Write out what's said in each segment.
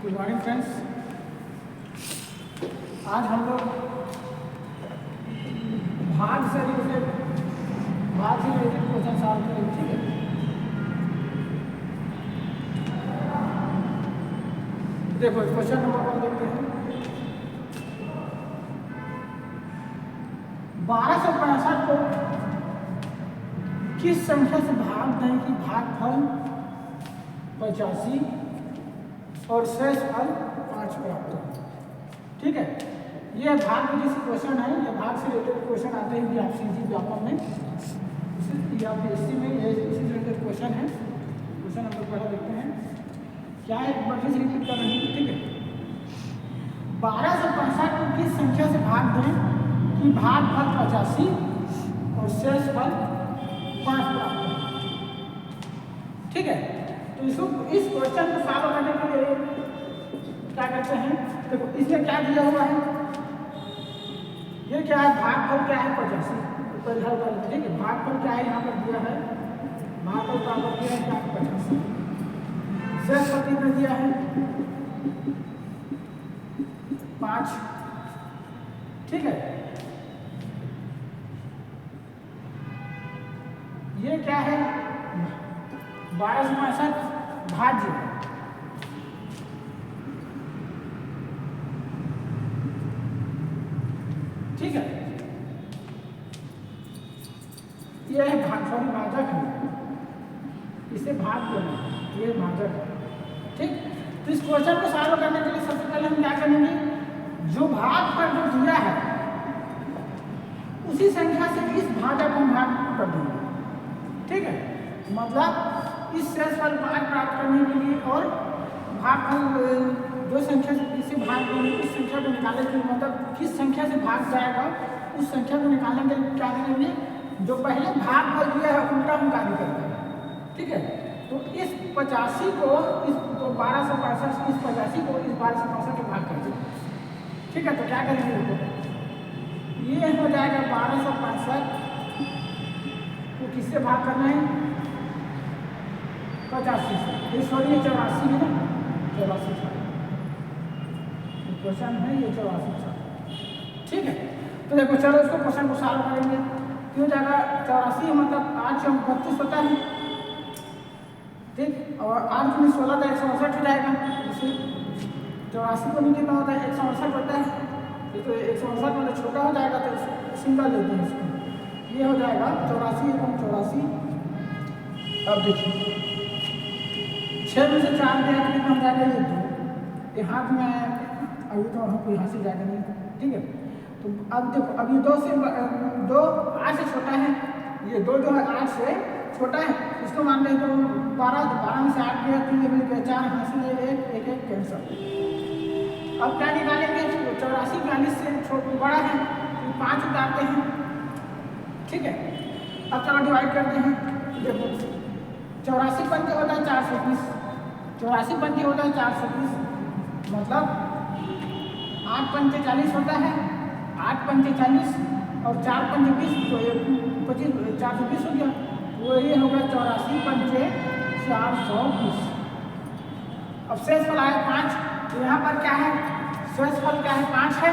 Good morning friends. आज हम लोग भाग से रिलेटेड क्वेश्चन सॉल्व करेंगे। ठीक है, देखो क्वेश्चन नंबर 1 देखते हैं। 1265 को किस संख्या से भाग दें कि भागफल 85 और शेष फल 5 प्राप्त हो। ठीक है, ये भाग में किसी क्वेश्चन है, ये भाग से रिलेटेड क्वेश्चन आते हैं बीआरसीजी व्यापक में, बीआरपीएससी में ये इसी रिलेटेड क्वेश्चन है। क्वेश्चन नंबर पहला देखते हैं, क्या है एक बार फिर रिपीट कर रहे हैं। ठीक है, 1265 को किस संख्या से भाग दें कि भागफल 85 और शेष फल 5 प्राप्त हो। ठीक है, तो इसको इस क्वेश्चन को सॉल्व करने के लिए क्या करते हैं, देखो इसमें क्या दिया हुआ है, ये क्या है, भागफल क्या है 85। ठीक है, भागफल क्या है यहाँ पर दिया है, भागफल बराबर दिया है क्या 85, शेष फल कितना दिया है 5। ठीक है, ये क्या है 1265 भाज्य। ठीक है, ये है भाजक है, इसे भाग देना, ये भाजक है। ठीक, तो इस क्वेश्चन को सॉल्व करने के लिए सबसे पहले हम क्या करेंगे, जो भाग पर जो दिया है उसी संख्या से इस भाजक को भाग कर देंगे। ठीक है, मतलब इस शेष फल 5 प्राप्त करने के लिए और भागफल जो संख्या से इसे भाग देंगे उस संख्या को निकालने के लिए, मतलब किस संख्या से भाग जाएगा उस संख्या को निकालने के लिए क्या करेंगे, जो पहले भागफल दिया है उल्टा हम कार्य करेंगे। ठीक है, तो इस 85 को इस 1265 इस 85 को इस 1265 के भाग कर देंगे। ठीक है, तो क्या करेंगे, देखो ये हो जाएगा 1265 को किससे भाग करना है 85 से, ये सॉरी 84 है ना, 84 क्वेश्चन है ये 84। ठीक है, तो देखो चलो इसको क्वेश्चन को सॉल्व करेंगे। क्यों जाएगा 84, मतलब 8 से 32 होता है। ठीक, और 8 में 16 तो 168 हो जाएगा। इसे 84 को नहीं कितना होता है 168 होता है, ये तो 168 मतलब छोटा हो जाएगा, तो सिंगल लेते हैं इसको, ये हो जाएगा 84 एवं 84। अब देखिए 6 में से 4 गया तो कितना हो जाएगा, ये 2, ये हाथ में आया, अभी तो हमको यहाँ से जाएगा नहीं। ठीक है, तो अब देखो अब ये 2 से 2 8 से छोटा है, ये 2 जो है 8 से छोटा है, इसको मान लें तो 12 में से 8 गया तो ये मिल गया 4, हासिल है 1 कैंसर। अब क्या निकालेंगे, 84 42 से बड़ा है तो 5 उतारते हैं। ठीक है, अब चलो डिवाइड करते हैं। देखो 84 पंजे होता है 420, 84 पंजे होता है 420, मतलब 8 पंजे 40 होता है, 8 पंजे 40 और 4 पंजे 20, तो ये 25 420 हो गया, वो ये होगा 84 पंजे 420। अब शेष फल आया 5, तो यहाँ पर क्या है, शेष फल क्या है 5 है।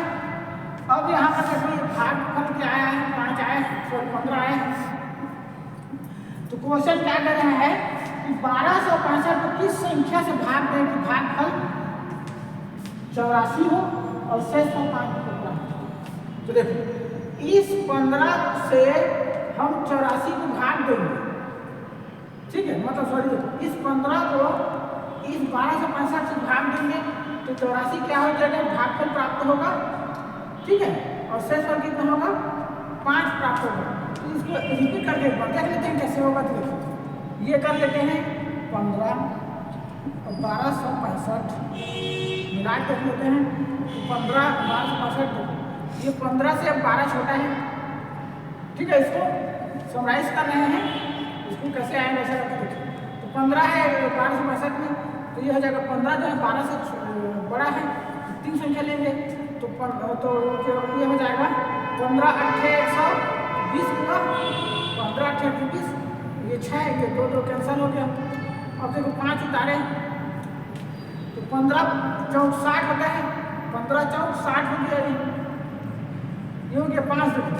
अब यहाँ पर देखिए भागफल क्या आया है 5 आया है, 15 आया है। तो क्वेश्चन क्या कर रहा है कि 1265 को किस संख्या से भाग दें कि भागफल 84 हो और शेष फल 5 प्राप्त हो। तो देखो इस 15 से हम 84 को भाग देंगे। ठीक है, मतलब सॉरी देखो इस 15 को इस 1265 से भाग देंगे तो 84 क्या हो जाएगा, भागफल प्राप्त होगा। ठीक है, और शेष फल कितना होगा 5 प्राप्त होगा। तो इसको रिपीट करके देख लेते हैं कैसे होगा। तो देखो ये कर लेते हैं 15 और 1265 मिला देख लेते हैं, तो 15 1265, ये 15 से अब 12 छोटा है। ठीक है, इसको समराइज कर रहे हैं, इसको कैसे आएंगे ऐसा करके देखिए। तो 15 है 1265 में, तो ये हो जाएगा 15 जो है 12 से बड़ा है, 3 संख्या लेंगे तो ये हो जाएगा 15 8 120 होगा, 15 8 120, ये 6, ये 2 कैंसिल हो गया। अब देखो 5 उतारे तो 15 चौक 60 होता है, 15 चौक 60 हो गया, ये हो गया 5 देखो।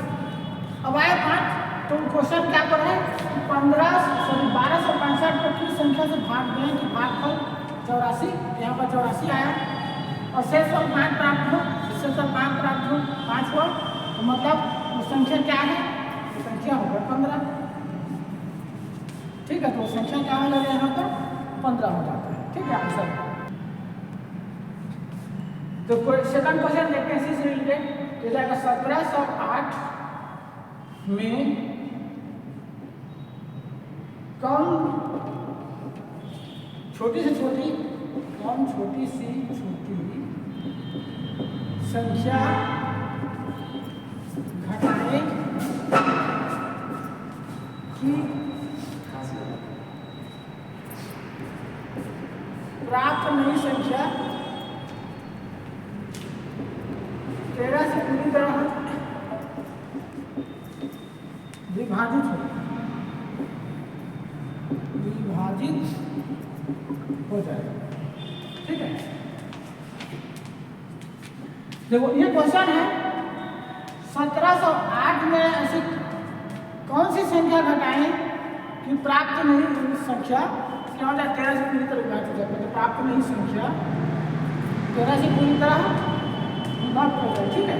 अब आया 5, तो क्वेश्चन क्या कर रहे हैं, 1265 को किस संख्या से भाग दें कि भागफल 84, यहाँ पर 84 आया और शेष फल 5 प्राप्त हो, शेष फल 5 प्राप्त हो, 5 हुआ, तो मतलब वो संख्या क्या है, वो संख्या होगा 15। ठीक है, तो वो संख्या क्या हो जाएगा यहाँ पर 15 हो जाता है। ठीक है आंसर। तो सेकंड क्वेश्चन देखते हैं इसी से रिलेटेड, तो जाएगा 1708 में कौन छोटी सी छोटी संख्या घटाएं कि प्राप्त नई संख्या 13 से पूरी तरह विभाजित हो जाएगा। ठीक है, देखो ये क्वेश्चन है 1708 में ऐसी कौन सी संख्या घटाएं कि प्राप्त नई संख्या क्या हो जाए 13 से पूरी तरह विभाजित हो जाए, तो प्राप्त नई संख्या 13 से पूरी तरह विभाजित हो जाए। ठीक है,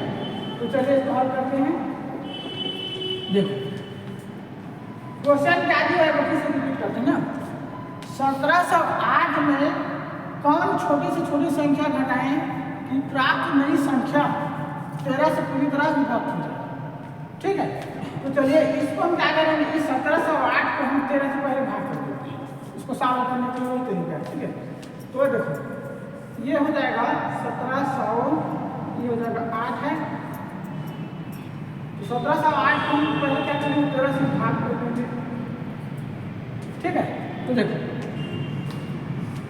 तो चलिए इसको हल करते हैं। देखो क्वेश्चन क्या दिया है वो किसी रिपीट करते हैं ना, 1708 में कौन छोटी से छोटी संख्या घटाएं कि प्राप्त नई संख्या 13 से पूरी तरह विभक्त हो जाए। ठीक है, तो चलिए इसको हम क्या करेंगे, इस 1708 को हम 13 से पहले भाग कर देते हैं, इसको सॉल्व करने के लिए वही तरीका है। ठीक है, तो देखो ये हो जाएगा 1700, ये हो जाएगा 8 है, तो 1708 को हम पहले क्या करेंगे 13 से भाग कर देंगे। ठीक है, तो देखो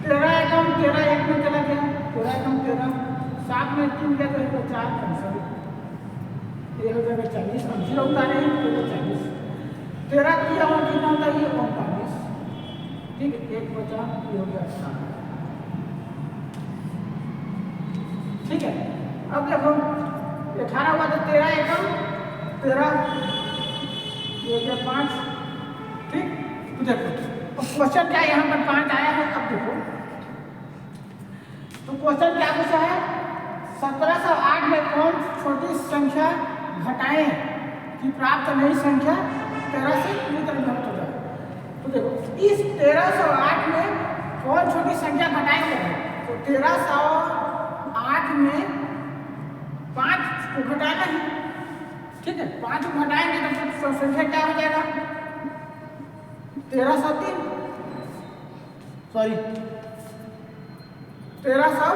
13 एकम 13 एक में चला गया, 13 एकम 13, 7 में 3 गया तो 4 कैंसिल, ये हो जाएगा 40, अब 0 उतारे हैं तो 40, 13 किया और कितना होता है ये 39। ठीक है, 1 बचा, ये हो गया 18। ठीक है, अब देखो 18 हुआ तो 13 एकम 13, ये हो गया 5। ठीक, तो देखो क्वेश्चन क्या यहाँ पर 5 आया है। अब देखो तो क्वेश्चन क्या पूछा है, 1708 में कौन छोटी संख्या घटाएं कि प्राप्त नई संख्या 13 से पूरी तरह विभक्त हो जाए। तो देखो इस 1308 में कौन छोटी संख्या घटाएंगे, तो 1308 में 5 को घटाना है। ठीक है, 5 को घटाएंगे तो संख्या क्या हो जाएगा 1303, सॉरी 1300,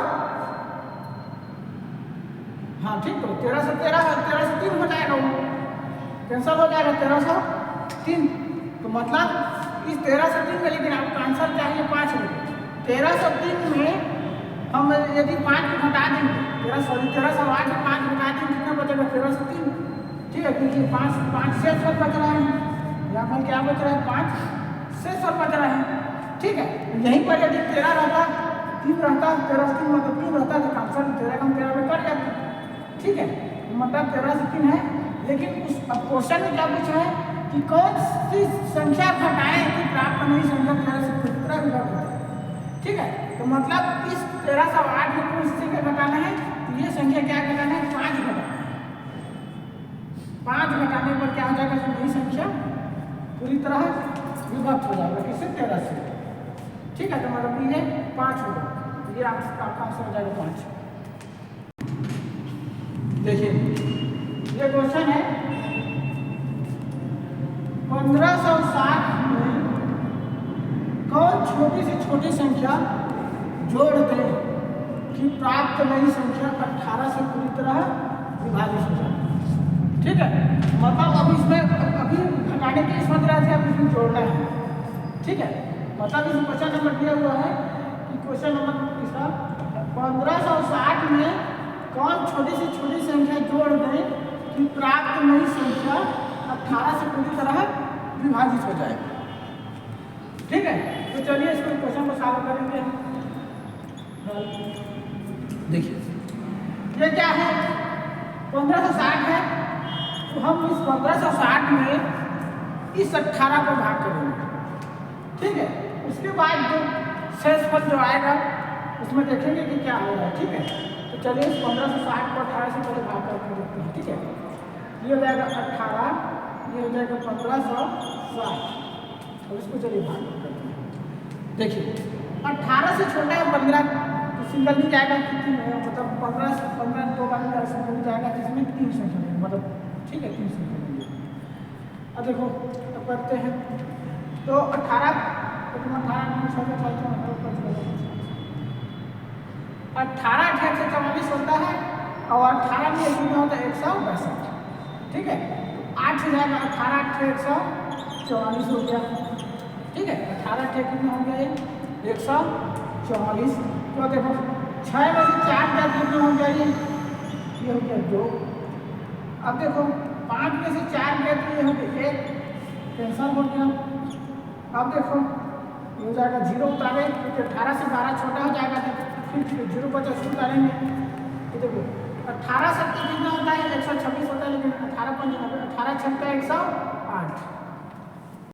हाँ ठीक, तो 13 से 3 हो जाएगा, वो कैंसल हो जाएगा 1303। तो मतलब इस 13 से 3 में, लेकिन आपको आंसर चाहिए 5 में, 1303 में हम यदि 5 को घटा देंगे 1308 में 5 घटा देंगे कितना बचेगा 1303। ठीक है, क्योंकि 5 शेष पर बच रहा है, यहाँ पर क्या बच रहा है 5 शेष पर बच रहा है। ठीक है, यहीं पर यदि 13 रहता 3 रहता 13 से 3 मतलब 3 रहता तो आंसर 13 कम 13 में कट जाता। ठीक है, मतलब 13 से 3 है, लेकिन उस अब क्वेश्चन में क्या पूछा है कि कौन सी संख्या घटाएं कि प्राप्त नई संख्या 13 से पूरी तरह विभक्त हो जाए। ठीक है, तो मतलब इस 1308 में कौन सी संख्या घटाना है, तो ये संख्या क्या घटाना है 5 घटाना है। 5 घटाने पर क्या हो जाएगा, नई संख्या पूरी तरह विभक्त हो जाएगा किससे 13 से। ठीक है, तो मतलब ये 5 होगा, तो ये आपका आंसर हो जाएगा 5। देखिए ये क्वेश्चन है 1560 में कौन छोटी से छोटी संख्या जोड़ दें कि प्राप्त नई संख्या 18 से पूरी तरह विभाजित हो जाए। ठीक है, मतलब अब इसमें अभी घटाने के सोच रहे थे, अब इसमें जोड़ना है। ठीक है, मतलब इस क्वेश्चन नंबर दिया हुआ है कि क्वेश्चन नंबर तीसरा 1560 में कौन छोटी से छोटी संख्या जोड़ दें कि प्राप्त नई संख्या 18 से पूरी तरह विभाजित हो जाए। ठीक है, तो चलिए इसको क्वेश्चन को सॉल्व करेंगे। देखिए ये क्या है 1560 है, तो हम इस 1560 में इस 18 को भाग करेंगे, ठीक है। उसके बाद जो शेषफल जो आएगा उसमें देखेंगे कि क्या हो रहा है, ठीक है। तो चलिए इस 1560 को 18 से पहले भाग करके देखते हैं, ठीक है। ये हो जाएगा 18, ये हो जाएगा 1560, और इसको चलिए भाग करते हैं। देखिए 18 से छोटा है 15, तो सिंगल नहीं जाएगा, कितनी मतलब 15 से 15 दो बार में सिंगल नहीं जाएगा, जिसमें 3 संख्या मतलब, ठीक है 3 संख्या लेंगे। अब देखो अब करते हैं, तो 18 18 144 होता है, और 18 में एक में होता है 162, ठीक है। 8 से जाएगा 18 144 हो गया, ठीक है। 18 कितने हो गया, 144। तो देखो 6 में से 4 गया, कितने हो गया, ये हो गया 2। अब देखो 5 में से 4 गया, तो ये हो गया 1, कैंसल हो गया। अब देखो ये हो जाएगा 0 उतारे, क्योंकि 18 से 12 छोटा हो जाएगा, तो फिर 0 बचा 0 उतारेंगे। तो देखो 18 7 कितना होता है, 126 होता है, लेकिन 18 6 108।